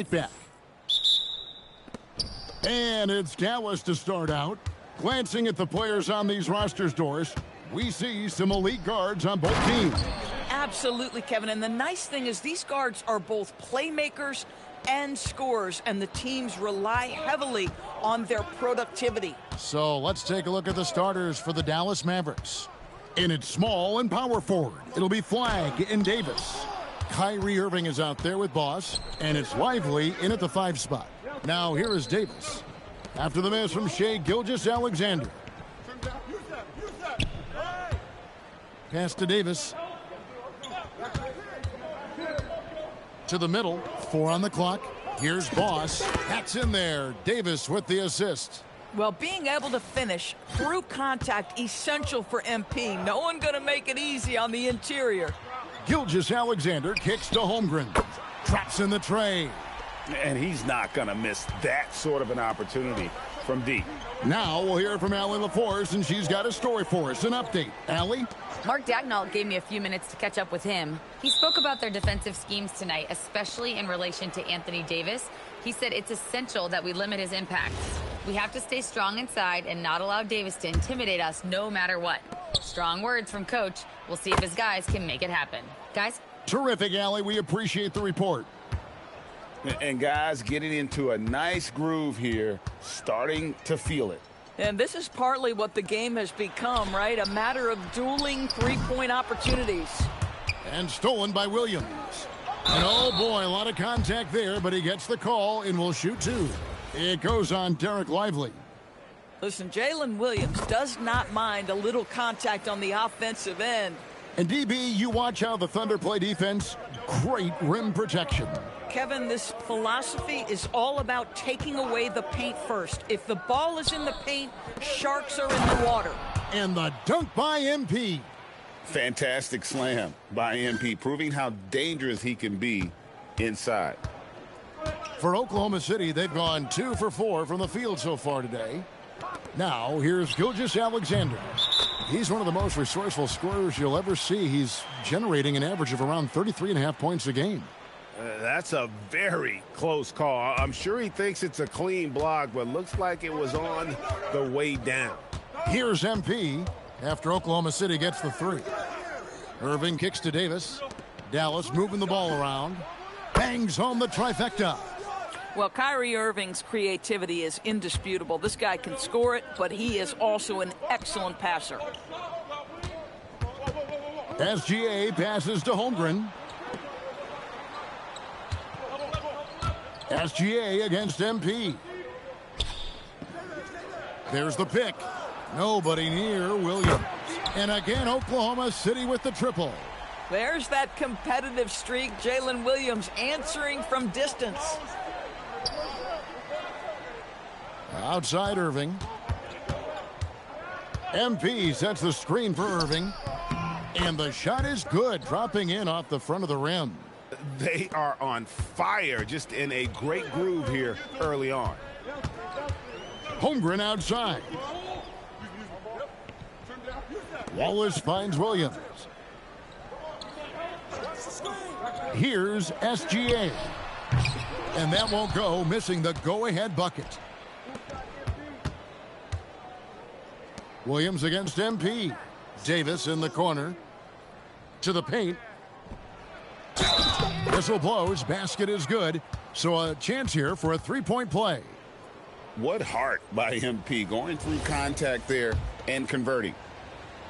back. And it's Dallas to start out. Glancing at the players on these rosters, Doris, we see some elite guards on both teams. Absolutely, Kevin. And the nice thing is these guards are both playmakers and scorers, and the teams rely heavily on their productivity. So let's take a look at the starters for the Dallas Mavericks. And it's small and power forward. It'll be Flagg and Davis. Kyrie Irving is out there with Boss, and it's Lively in at the 5 spot. Now here is Davis. After the miss from Shai Gilgeous-Alexander. Pass to Davis. To the middle. 4 on the clock. Here's Boss. That's in there. Davis with the assist. Well, being able to finish through contact, essential for MP. No one going to make it easy on the interior. Gilgeous-Alexander kicks to Holmgren. Traps in the tray. And he's not going to miss that sort of an opportunity from deep. Now we'll hear from Allie LaForce, and she's got a story for us. An update. Allie? Mark Daigneault gave me a few minutes to catch up with him. He spoke about their defensive schemes tonight, especially in relation to Anthony Davis. He said it's essential that we limit his impacts. We have to stay strong inside and not allow Davis to intimidate us no matter what. Strong words from Coach. We'll see if his guys can make it happen. Guys? Terrific, Allie. We appreciate the report. And guys, getting into a nice groove here, starting to feel it. And this is partly what the game has become, right? A matter of dueling three-point opportunities. And stolen by Williams. And oh boy, a lot of contact there, but he gets the call and will shoot 2. It goes on Derek Lively. Listen, Jalen Williams does not mind a little contact on the offensive end. And DB, you watch how the Thunder play defense. Great rim protection. Kevin, this philosophy is all about taking away the paint first. If the ball is in the paint, Sharks are in the water. And the dunk by MP. Fantastic slam by MP, proving how dangerous he can be inside. For Oklahoma City, they've gone 2 for 4 from the field so far today. Now, here's Gilgeous-Alexander. He's one of the most resourceful scorers you'll ever see. He's generating an average of around 33.5 points a game. That's a very close call. I'm sure he thinks it's a clean block, but looks like it was on the way down. Here's MP after Oklahoma City gets the 3. Irving kicks to Davis. Dallas moving the ball around. Bangs home the trifecta. Well, Kyrie Irving's creativity is indisputable. This guy can score it, but he is also an excellent passer. SGA passes to Holmgren. SGA against MP. There's the pick. Nobody near Williams. And again, Oklahoma City with the triple. There's that competitive streak. Jalen Williams answering from distance. Outside Irving. MP sets the screen for Irving. And the shot is good, dropping in off the front of the rim. They are on fire, just in a great groove here early on. Holmgren outside. Wallace finds Williams. Here's SGA. And that won't go, missing the go-ahead bucket. Williams against MP. Davis in the corner. To the paint. Whistle blows. Basket is good. So a chance here for a three-point play. What heart by MP, going through contact there and converting.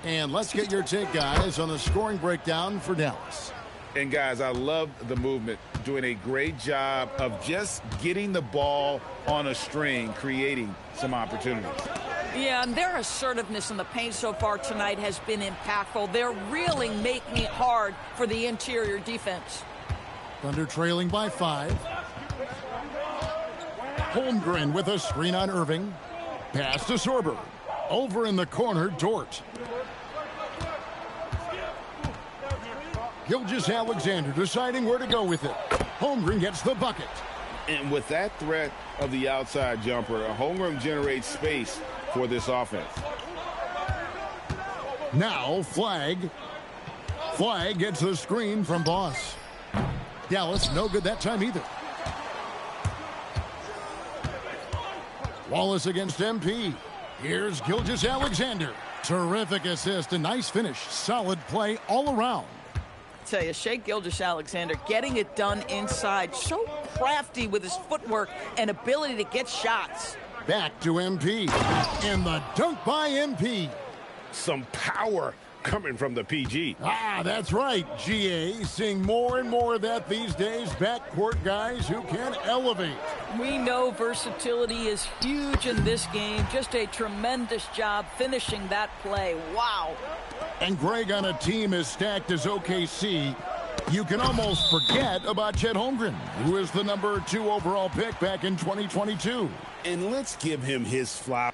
And let's get your take, guys, on the scoring breakdown for Dallas. And, guys, I love the movement, doing a great job of just getting the ball on a string, creating some opportunities. Yeah, and their assertiveness in the paint so far tonight has been impactful. They're really making it hard for the interior defense. Thunder trailing by 5. Holmgren with a screen on Irving. Pass to Sorber. Over in the corner, Dort. Gilgeous-Alexander deciding where to go with it. Holmgren gets the bucket. And with that threat of the outside jumper, Holmgren generates space for this offense. Now Flagg. Flagg gets the screen from Boss. Dallas no good that time either. Wallace against MP. Here's Gilgeous-Alexander. Terrific assist, a nice finish. Solid play all around. Tell you, Shai Gilgeous-Alexander getting it done inside. So crafty with his footwork and ability to get shots. Back to MP. And the dunk by MP. Some power coming from the PG. Ah, that's right, GA. Seeing more and more of that these days. Backcourt guys who can elevate. We know versatility is huge in this game. Just a tremendous job finishing that play. Wow. And Greg, on a team as stacked as OKC, you can almost forget about Chet Holmgren, who is the number 2 overall pick back in 2022. And let's give him his flowers.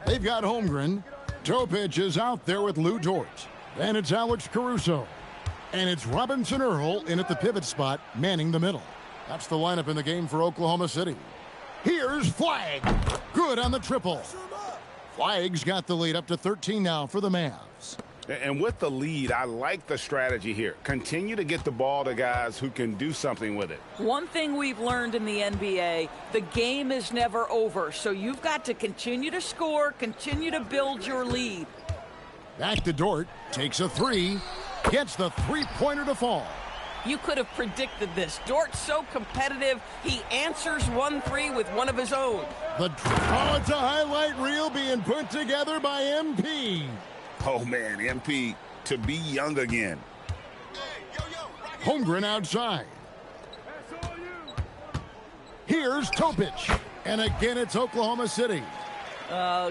They've got Holmgren. Topic is out there with Lou Dort. And it's Alex Caruso. And it's Robinson Earl in at the pivot spot, manning the middle. That's the lineup in the game for Oklahoma City. Here's Flagg. Good on the triple. Flagg's got the lead up to 13 now for the Mavs. And with the lead, I like the strategy here. Continue to get the ball to guys who can do something with it. One thing we've learned in the NBA, the game is never over. So you've got to continue to score, continue to build your lead. Back to Dort. Takes a 3. Gets the three-pointer to fall. You could have predicted this. Dort's so competitive, he answers 1-3 with one of his own. It's a highlight reel being put together by MP. Oh, man, MP to be young again. Holmgren outside. Here's Topic. And again, it's Oklahoma City.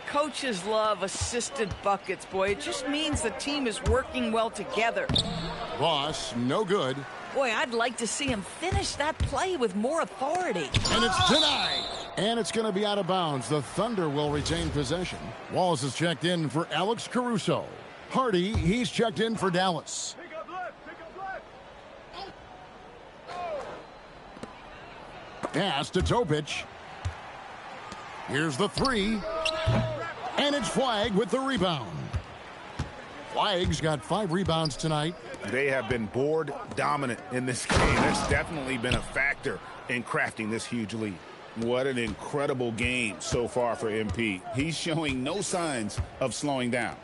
Coaches love assisted buckets, boy. It just means the team is working well together. Ross, no good. Boy, I'd like to see him finish that play with more authority. And it's denied. And it's going to be out of bounds. The Thunder will retain possession. Wallace is checked in for Alex Caruso. Hardy, he's checked in for Dallas. Pass to Topic. Here's the 3. And it's Flagg with the rebound. Flagg's got 5 rebounds tonight. They have been board dominant in this game. That's definitely been a factor in crafting this huge lead. What an incredible game so far for MP. He's showing no signs of slowing down.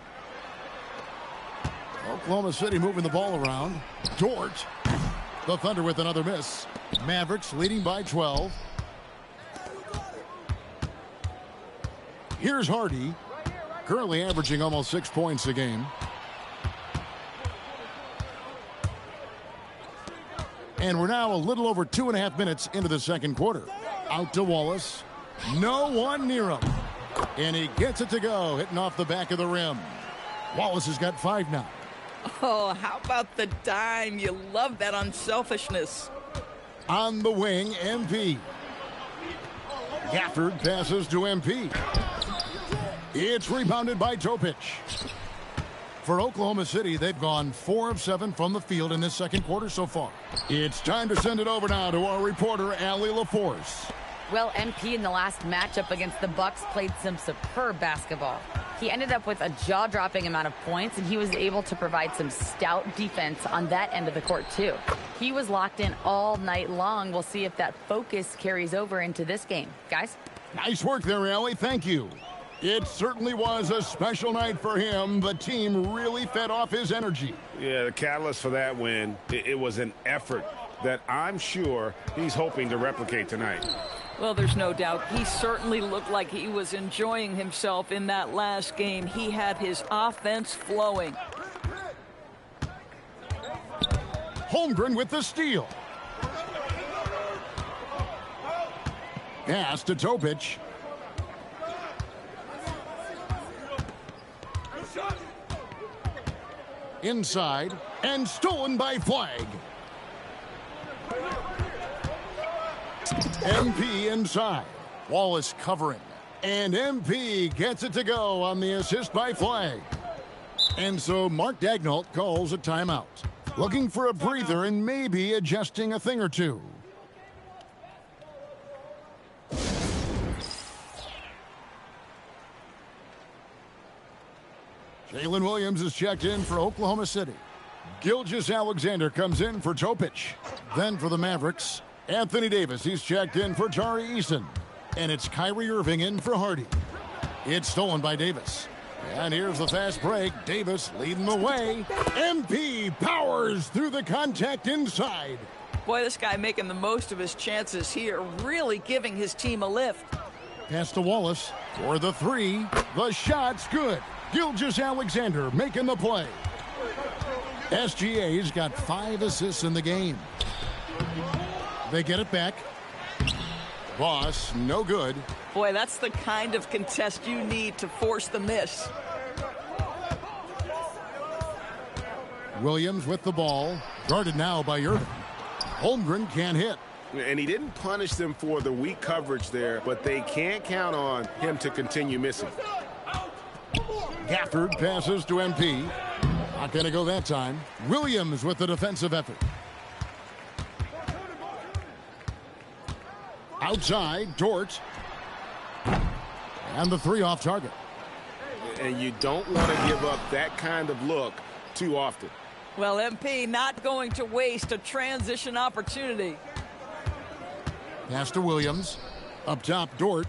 Oklahoma City moving the ball around. Dort. The Thunder with another miss. Mavericks leading by 12. Here's Hardy. Currently averaging almost 6 points a game. And we're now a little over 2.5 minutes into the second quarter. Out to Wallace. No one near him. And he gets it to go, hitting off the back of the rim. Wallace has got 5 now. Oh, how about the dime? You love that unselfishness. On the wing, MP. Gafford passes to MP. It's rebounded by Topic. For Oklahoma City, they've gone 4 of 7 from the field in this second quarter so far. It's time to send it over now to our reporter, Allie LaForce. Well, MP in the last matchup against the Bucks played some superb basketball. He ended up with a jaw-dropping amount of points, and he was able to provide some stout defense on that end of the court, too. He was locked in all night long. We'll see if that focus carries over into this game. Guys? Nice work there, Allie. Thank you. It certainly was a special night for him. The team really fed off his energy. Yeah, the catalyst for that win, it was an effort that I'm sure he's hoping to replicate tonight. Well, there's no doubt. He certainly looked like he was enjoying himself in that last game. He had his offense flowing. Holmgren with the steal. Pass to Topic. Inside, and stolen by Flagg. MP inside. Wallace covering. And MP gets it to go on the assist by Flagg. And so Mark Daigneault calls a timeout. Looking for a breather and maybe adjusting a thing or two. Jalen Williams is checked in for Oklahoma City. Gilgeous-Alexander comes in for Topic. Then for the Mavericks, Anthony Davis. He's checked in for Tari Eason. And it's Kyrie Irving in for Hardy. It's stolen by Davis. And here's the fast break. Davis leading the way. MP powers through the contact inside. Boy, this guy making the most of his chances here, really giving his team a lift. Pass to Wallace for the three. The shot's good. Gilgeous-Alexander making the play. SGA's got 5 assists in the game. They get it back. Boss, no good. Boy, that's the kind of contest you need to force the miss. Williams with the ball. Guarded now by Irving. Holmgren can't hit. And he didn't punish them for the weak coverage there, but they can't count on him to continue missing. Gafford passes to MP. Not going to go that time. Williams with the defensive effort. Outside, Dort. And the three off target. And you don't want to give up that kind of look too often. Well, MP not going to waste a transition opportunity. Pass to Williams. Up top, Dort.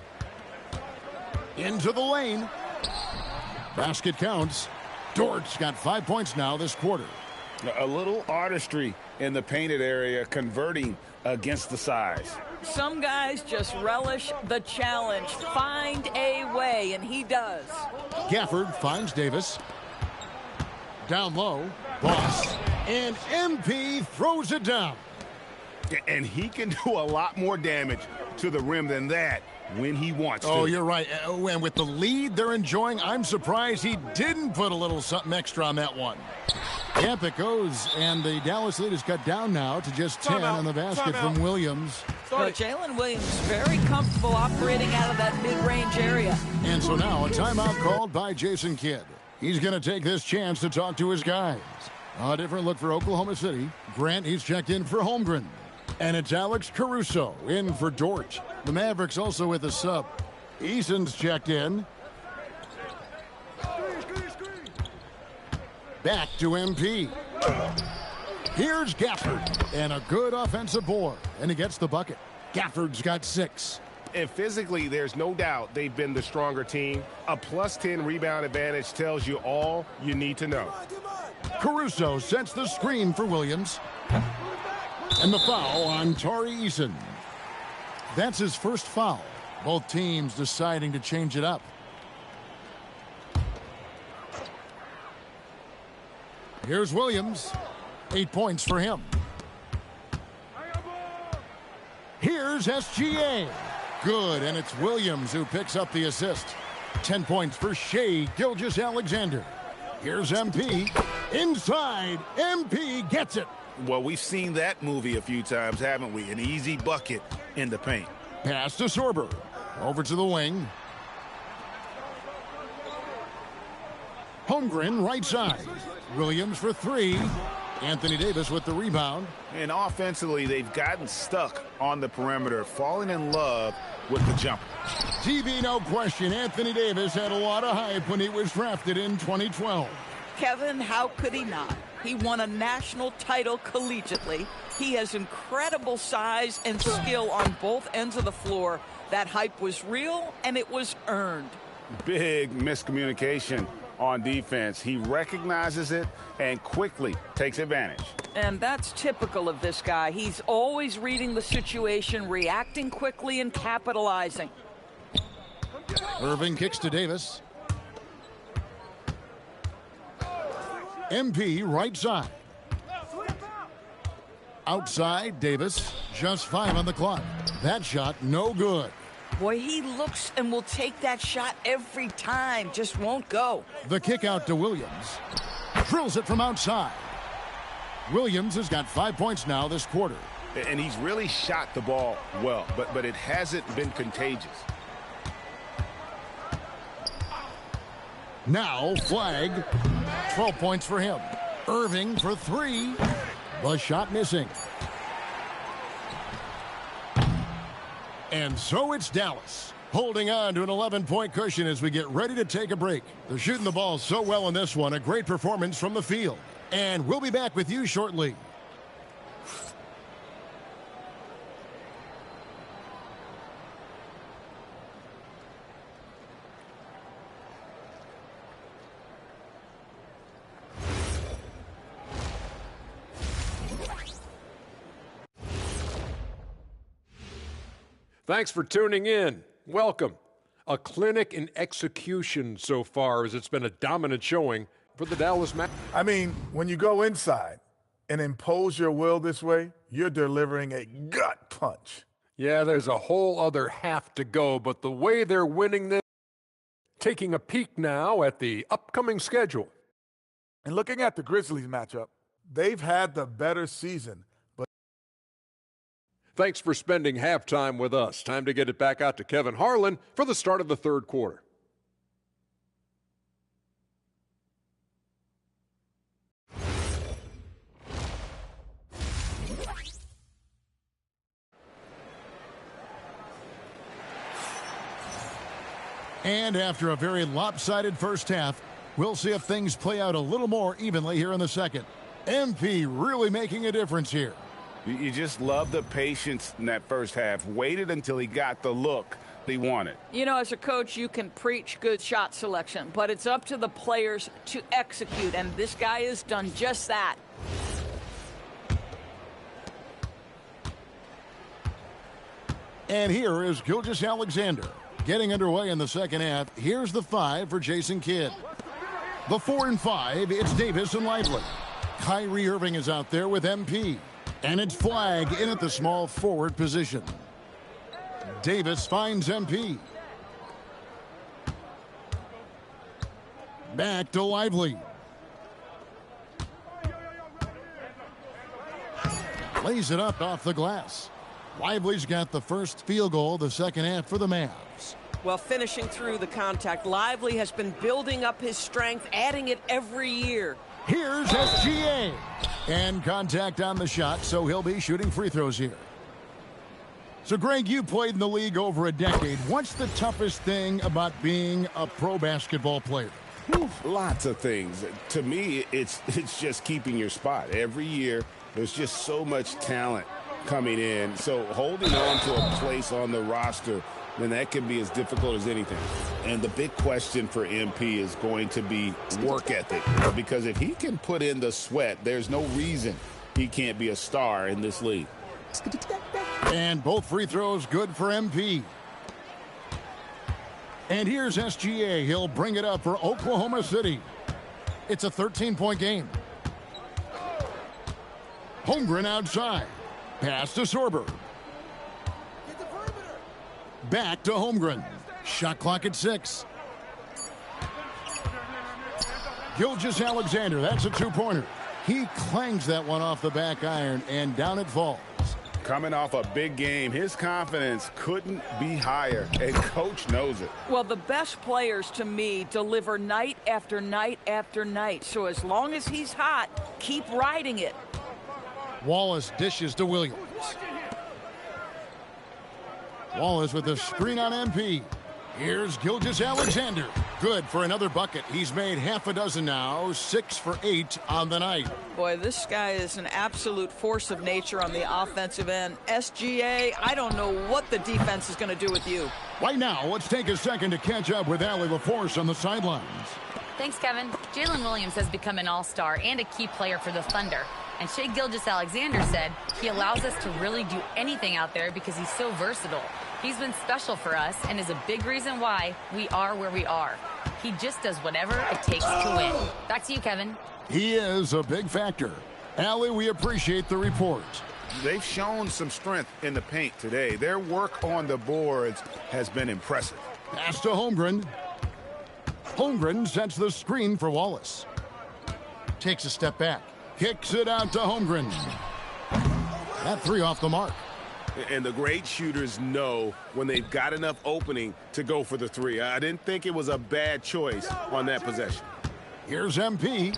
Into the lane. Basket counts. Dort's got 5 points now this quarter. A little artistry in the painted area, converting against the size. Some guys just relish the challenge. Find a way, and he does. Gafford finds Davis. Down low. Boss. And MP throws it down. And he can do a lot more damage to the rim than that when he wants to. Oh, you're right. And with the lead they're enjoying, I'm surprised he didn't put a little something extra on that one. Yep, it goes. And the Dallas lead is cut down now to just 10 on the basket from Williams. Well, Jalen Williams very comfortable operating out of that mid-range area. And so now a timeout called by Jason Kidd. He's going to take this chance to talk to his guys. A different look for Oklahoma City. Grant, he's checked in for Holmgren. And it's Alex Caruso in for Dort. The Mavericks also with a sub. Eason's checked in. Back to MP. Here's Gafford. And a good offensive board. And he gets the bucket. Gafford's got 6. And physically, there's no doubt they've been the stronger team. A +10 rebound advantage tells you all you need to know. Caruso sets the screen for Williams. And the foul on Tari Eason. That's his first foul. Both teams deciding to change it up. Here's Williams. 8 points for him. Here's SGA. Good, and it's Williams who picks up the assist. 10 points for Shai Gilgeous-Alexander. Here's MP. Inside, MP gets it. Well, we've seen that movie a few times, haven't we? An easy bucket in the paint. Pass to Sorber. Over to the wing. Holmgren right side. Williams for 3. Anthony Davis with the rebound. And offensively, they've gotten stuck on the perimeter, falling in love with the jumper. TV, no question. Anthony Davis had a lot of hype when he was drafted in 2012. Kevin, how could he not? He won a national title collegiately. He has incredible size and skill on both ends of the floor. That hype was real, and it was earned. Big miscommunication on defense. He recognizes it and quickly takes advantage. And that's typical of this guy. He's always reading the situation, reacting quickly, and capitalizing. Irving kicks to Davis. MP right side. Outside, Davis. Just 5 on the clock. That shot, no good. Boy, he looks and will take that shot every time. Just won't go. The kick out to Williams. Drills it from outside. Williams has got 5 points now this quarter. And he's really shot the ball well, but it hasn't been contagious. Now, flag. 12 points for him. Irving for 3. The shot missing. And so it's Dallas. holding on to an 11-point cushion as we get ready to take a break. They're shooting the ball so well in this one. A great performance from the field. And we'll be back with you shortly. Thanks for tuning in. Welcome. A clinic in execution so far, as it's been a dominant showing for the Dallas Mavericks. I mean, when you go inside and impose your will this way, you're delivering a gut punch. Yeah, there's a whole other half to go, but the way they're winning this, taking a peek now at the upcoming schedule. And looking at the Grizzlies matchup, they've had the better season. Thanks for spending halftime with us. Time to get it back out to Kevin Harlan for the start of the third quarter. And after a very lopsided first half, we'll see if things play out a little more evenly here in the second. MP really making a difference here. You just love the patience in that first half. Waited until he got the look he wanted. You know, as a coach, you can preach good shot selection, but it's up to the players to execute, and this guy has done just that. And here is Gilgeous-Alexander getting underway in the second half. Here's the 5 for Jason Kidd. The 4 and 5, it's Davis and Lively. Kyrie Irving is out there with MP. And it's Flag in at the small forward position. Davis finds MP. Back to Lively. Lays it up off the glass. Lively's got the first field goal of the second half for the Mavs. Well, finishing through the contact, Lively has been building up his strength, adding it every year. Here's SGA. And contact on the shot, so he'll be shooting free throws here. So, Greg, you played in the league over a decade. What's the toughest thing about being a pro basketball player? Lots of things. To me, it's just keeping your spot. Every year, there's just so much talent coming in. So holding on to a place on the roster, then that can be as difficult as anything. And the big question for MP is going to be work ethic. Because if he can put in the sweat, there's no reason he can't be a star in this league. And both free throws good for MP. And here's SGA. He'll bring it up for Oklahoma City. It's a 13-point game. Holmgren outside. Pass to Sorber. Back to Holmgren. Shot clock at 6. Gilgeous-Alexander, that's a two-pointer. He clangs that one off the back iron, and down it falls. Coming off a big game, his confidence couldn't be higher, and Coach knows it. Well, the best players, to me, deliver night after night after night. So as long as he's hot, keep riding it. Wallace dishes to Williams. Wallace with a screen on MP. Here's Gilgeous-Alexander. Good for another bucket. He's made half a dozen now, 6 for 8 on the night. Boy, this guy is an absolute force of nature on the offensive end. SGA, I don't know what the defense is going to do with you. Right now, let's take a second to catch up with Allie LaForce on the sidelines. Thanks, Kevin. Jalen Williams has become an all-star and a key player for the Thunder. And Shai Gilgeous-Alexander said he allows us to really do anything out there because he's so versatile. He's been special for us and is a big reason why we are where we are. He just does whatever it takes to win. Back to you, Kevin. He is a big factor. Allie, we appreciate the report. They've shown some strength in the paint today. Their work on the boards has been impressive. Pass to Holmgren. Holmgren sets the screen for Wallace. Takes a step back. Kicks it out to Holmgren. That three off the mark. And the great shooters know when they've got enough opening to go for the three. I didn't think it was a bad choice on that possession. Here's MP.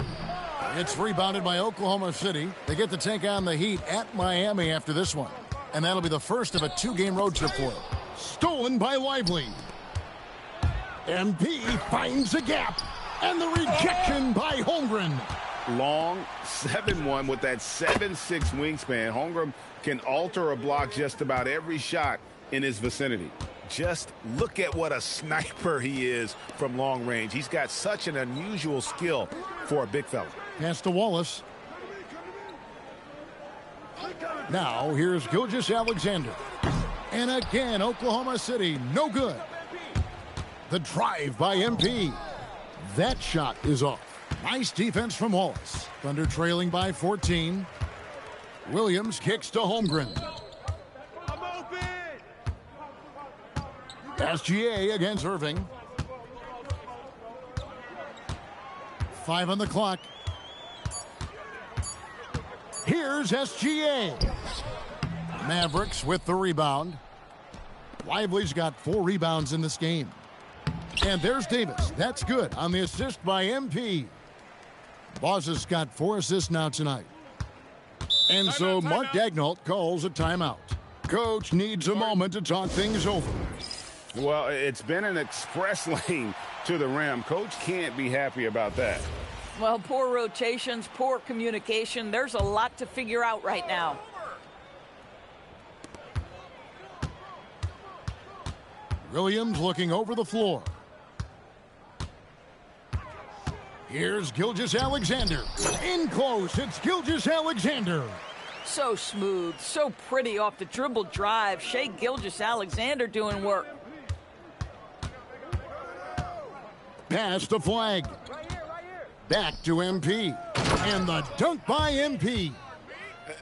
It's rebounded by Oklahoma City. They get to take on the Heat at Miami after this one. And that'll be the first of a two-game road trip for them. Stolen by Lively. MP finds a gap. And the rejection by Holmgren. Long 7-1 with that 7'6" wingspan. Holmgren can alter a block just about every shot in his vicinity. Just look at what a sniper he is from long range. He's got such an unusual skill for a big fella. Pass to Wallace. Now here's Gilgeous-Alexander. And again, Oklahoma City, no good. The drive by MP. That shot is off. Nice defense from Wallace. Thunder trailing by 14. Williams kicks to Holmgren. SGA against Irving. 5 on the clock. Here's SGA. Mavericks with the rebound. Lively's got 4 rebounds in this game. And there's Davis. That's good on the assist by MP. Boss has got 4 assists now tonight. And so Mark Daigneault calls a timeout. Coach needs a moment to talk things over. Well, it's been an express lane to the rim. Coach can't be happy about that. Well, poor rotations, poor communication. There's a lot to figure out right now. Williams looking over the floor. Here's Gilgeous-Alexander. In close, it's Gilgeous-Alexander. So smooth, so pretty off the dribble drive. Shai Gilgeous-Alexander doing work. Pass the flag. Back to MP. And the dunk by MP.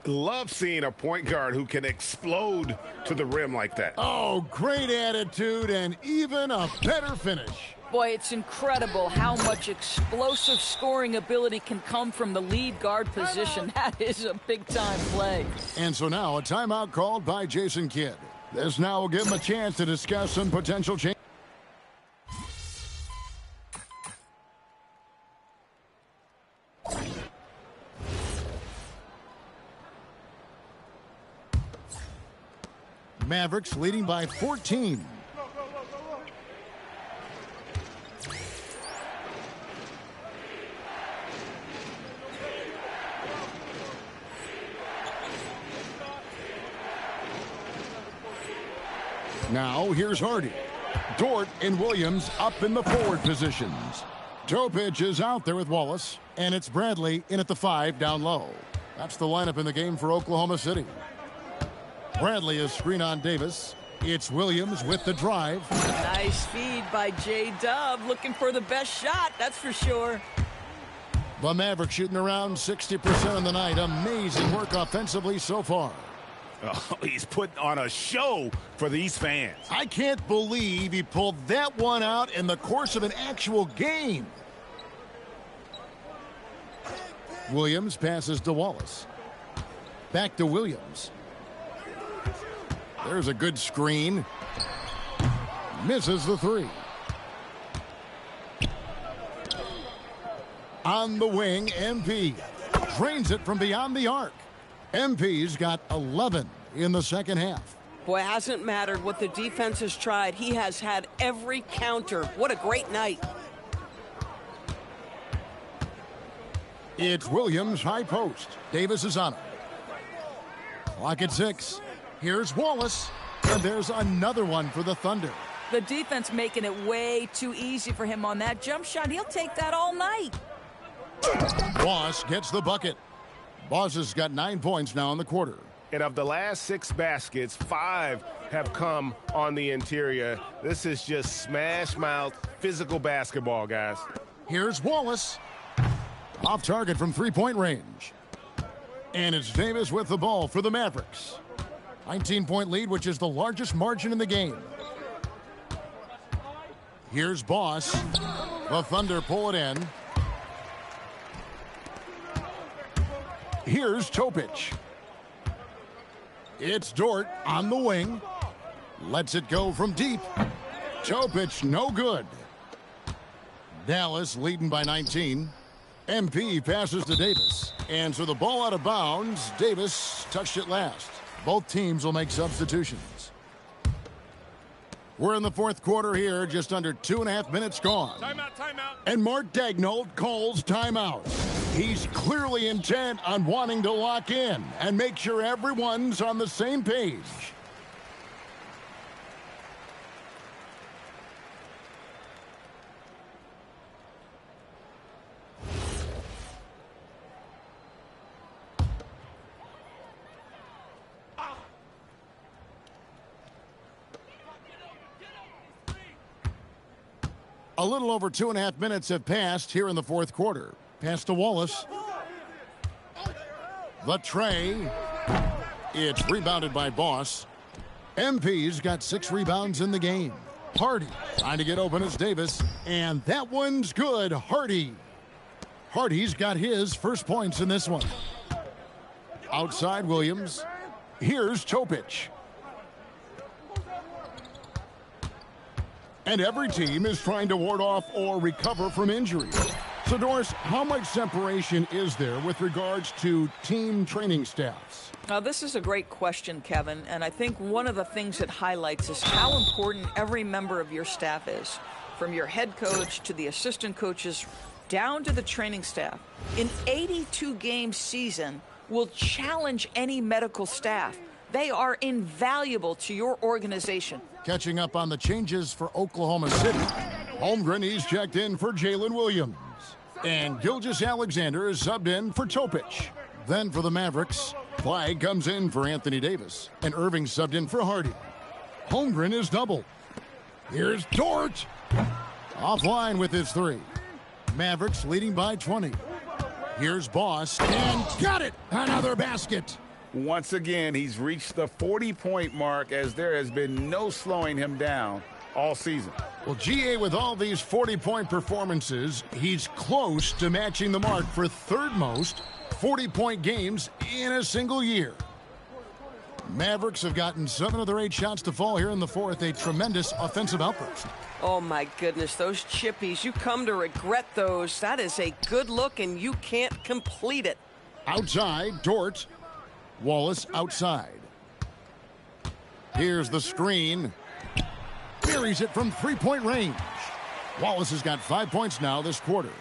Love seeing a point guard who can explode to the rim like that. Oh, great attitude and even a better finish. Boy, it's incredible how much explosive scoring ability can come from the lead guard position. That is a big-time play. And so now a timeout called by Jason Kidd. This now will give him a chance to discuss some potential change. Mavericks leading by 14. Now here's Hardy. Dort and Williams up in the forward positions. Topic is out there with Wallace, and it's Bradley in at the 5 down low. That's the lineup in the game for Oklahoma City. Bradley is screen on Davis. It's Williams with the drive. Nice feed by J-Dub, looking for the best shot, that's for sure. The Mavericks shooting around 60% on the night. Amazing work offensively so far. Oh, he's putting on a show for these fans. I can't believe he pulled that one out in the course of an actual game. Williams passes to Wallace. Back to Williams. There's a good screen. Misses the 3. On the wing, MP drains it from beyond the arc. MP's got 11 in the second half. Boy, it hasn't mattered what the defense has tried. He has had every counter. What a great night. It's Williams, high post. Davis is on it. Clock at 6. Here's Wallace. And there's another one for the Thunder. The defense making it way too easy for him on that jump shot. He'll take that all night. Boss gets the bucket. Boss has got 9 points now in the quarter. And of the last 6 baskets, 5 have come on the interior. This is just smash mouth physical basketball, guys. Here's Wallace. Off target from 3-point range. And it's Davis with the ball for the Mavericks. 19-point lead, which is the largest margin in the game. Here's Boss. The Thunder pull it in. Here's Topic. It's Dort on the wing. Lets it go from deep. Topic, no good. Dallas leading by 19. MP passes to Davis. And so the ball out of bounds. Davis touched it last. Both teams will make substitutions. We're in the fourth quarter here, just under 2.5 minutes gone. Timeout. And Mark Daigneault calls timeout. He's clearly intent on wanting to lock in and make sure everyone's on the same page. A little over 2.5 minutes have passed here in the fourth quarter. Pass to Wallace. The tray. It's rebounded by Boss. MP's got 6 rebounds in the game. Hardy trying to get open as Davis. And that one's good. Hardy. Hardy's got his first points in this one. Outside Williams. Here's Topic. And every team is trying to ward off or recover from injuries. So, Doris, how much separation is there with regards to team training staffs? Now, this is a great question, Kevin, and I think one of the things it highlights is how important every member of your staff is, from your head coach to the assistant coaches down to the training staff. An 82-game season will challenge any medical staff. They are invaluable to your organization. Catching up on the changes for Oklahoma City. Holmgren, he's checked in for Jalen Williams. And Gilgeous-Alexander is subbed in for Topic. Then for the Mavericks, Flagg comes in for Anthony Davis. And Irving subbed in for Hardy. Holmgren is doubled. Here's Dort. Offline with his 3. Mavericks leading by 20. Here's Boss. And got it! Another basket. Once again, he's reached the 40-point mark as there has been no slowing him down all season. Well, GA, with all these 40-point performances, he's close to matching the mark for third most 40-point games in a single year. Mavericks have gotten 7 of their 8 shots to fall here in the fourth. A tremendous offensive outburst. Oh, my goodness, those chippies, you come to regret those. That is a good look, and you can't complete it. Outside, Dort. Wallace outside. Here's the screen. Buries it from 3-point range. Wallace has got 5 points now this quarter.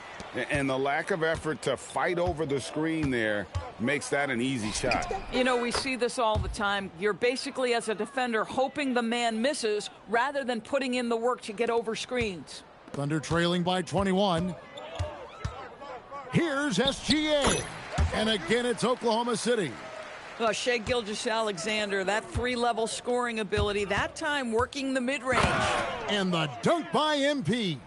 And the lack of effort to fight over the screen there makes that an easy shot. You know, we see this all the time. You're basically, as a defender, hoping the man misses rather than putting in the work to get over screens. Thunder trailing by 21. Here's SGA. And again, it's Oklahoma City. Shai Gilgeous-Alexander, that 3-level scoring ability, that time working the mid-range. And the dunk by MP.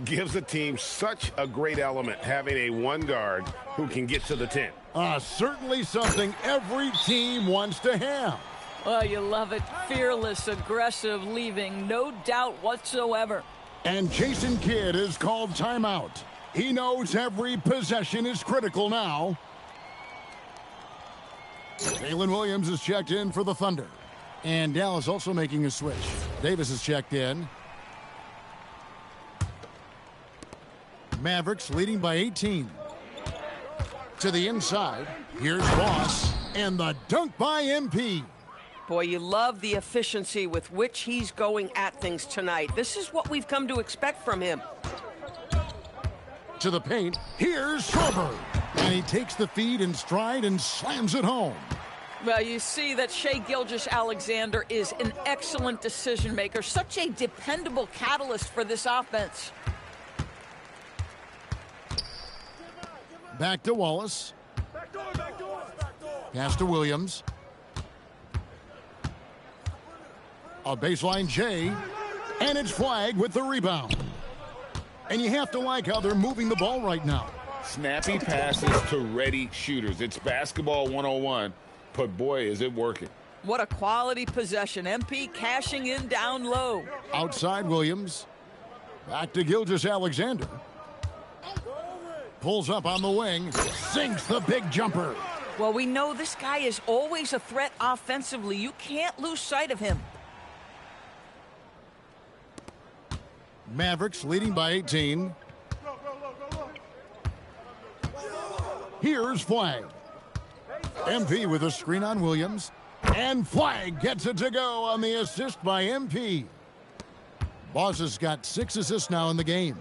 Gives the team such a great element, having a one guard who can get to the 10. Certainly something every team wants to have. Oh, you love it. Fearless, aggressive, leaving no doubt whatsoever. And Jason Kidd is called timeout. He knows every possession is critical now. Jalen Williams is checked in for the Thunder. And Dallas also making a switch. Davis is checked in. Mavericks leading by 18. To the inside. Here's Boss. And the dunk by MP. Boy, you love the efficiency with which he's going at things tonight. This is what we've come to expect from him. To the paint. Here's Schroeder. And he takes the feed in stride and slams it home. Well, you see that Shai Gilgeous-Alexander is an excellent decision maker. Such a dependable catalyst for this offense. Back to Wallace. Pass to Williams. A baseline J. And it's Flagg with the rebound. And you have to like how they're moving the ball right now. Snappy passes to ready shooters. It's basketball 101, but boy, is it working. What a quality possession. MP cashing in down low. Outside Williams. Back to Gilgeous-Alexander. Pulls up on the wing. Sinks the big jumper. Well, we know this guy is always a threat offensively. You can't lose sight of him. Mavericks leading by 18. Here's Flagg. MP with a screen on Williams. And Flagg gets it to go on the assist by MP. Boss has got 6 assists now in the game.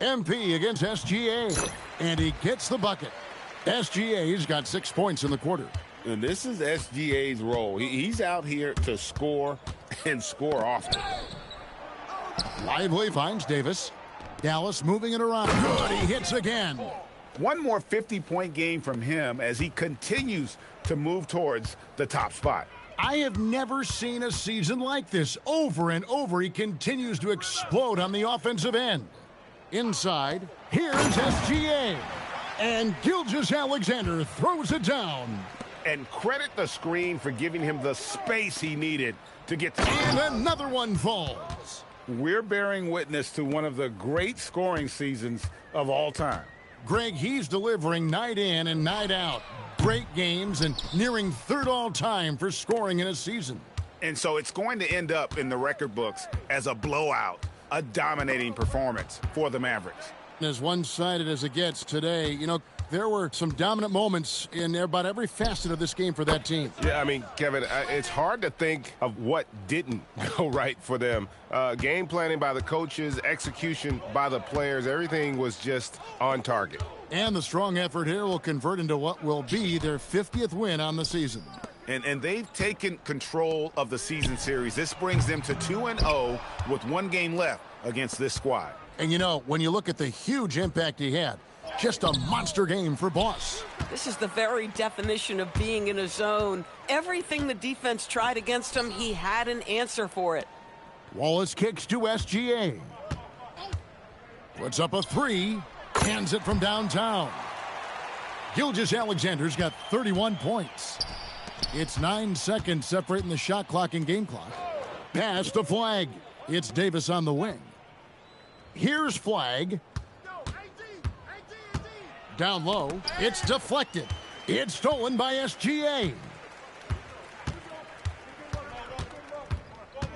MP against SGA, and he gets the bucket. SGA's got 6 points in the quarter. And this is SGA's role. He's out here to score and score often. Lively finds Davis. Dallas moving it around. Good, he hits again. One more 50-point game from him as he continues to move towards the top spot. I have never seen a season like this. Over and over, he continues to explode on the offensive end. Inside, here's SGA. And Gilgeous-Alexander throws it down. And credit the screen for giving him the space he needed to get to. And another one falls. We're bearing witness to one of the great scoring seasons of all time. Greg, he's delivering night in and night out. Great games and nearing 3rd all-time for scoring in a season. And so it's going to end up in the record books as a blowout, a dominating performance for the Mavericks. As one-sided as it gets today, you know, there were some dominant moments in about every facet of this game for that team. Yeah, I mean, Kevin, it's hard to think of what didn't go right for them. Game planning by the coaches, execution by the players, everything was just on target. And the strong effort here will convert into what will be their 50th win on the season. And they've taken control of the season series. This brings them to 2-0 with 1 game left against this squad. And, you know, when you look at the huge impact he had, just a monster game for Boss. This is the very definition of being in a zone. Everything the defense tried against him, he had an answer for it. Wallace kicks to SGA. Puts up a 3. Hands it from downtown. Gilgeous-Alexander's got 31 points. It's 9 seconds separating the shot clock and game clock. Pass to Flag. It's Davis on the wing. Here's Flag. Down low. It's deflected. It's stolen by SGA.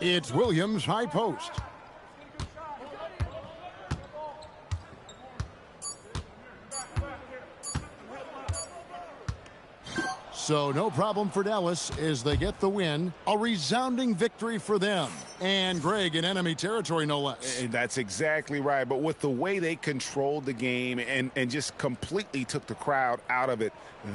It's Williams high post. So no problem for Dallas as they get the win. A resounding victory for them. And Greg in enemy territory, no less. And that's exactly right. But with the way they controlled the game and just completely took the crowd out of it,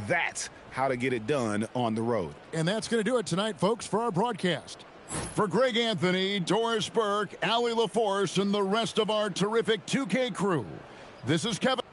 that's how to get it done on the road. And that's going to do it tonight, folks, for our broadcast. For Greg Anthony, Doris Burke, Allie LaForce, and the rest of our terrific 2K crew, this is Kevin.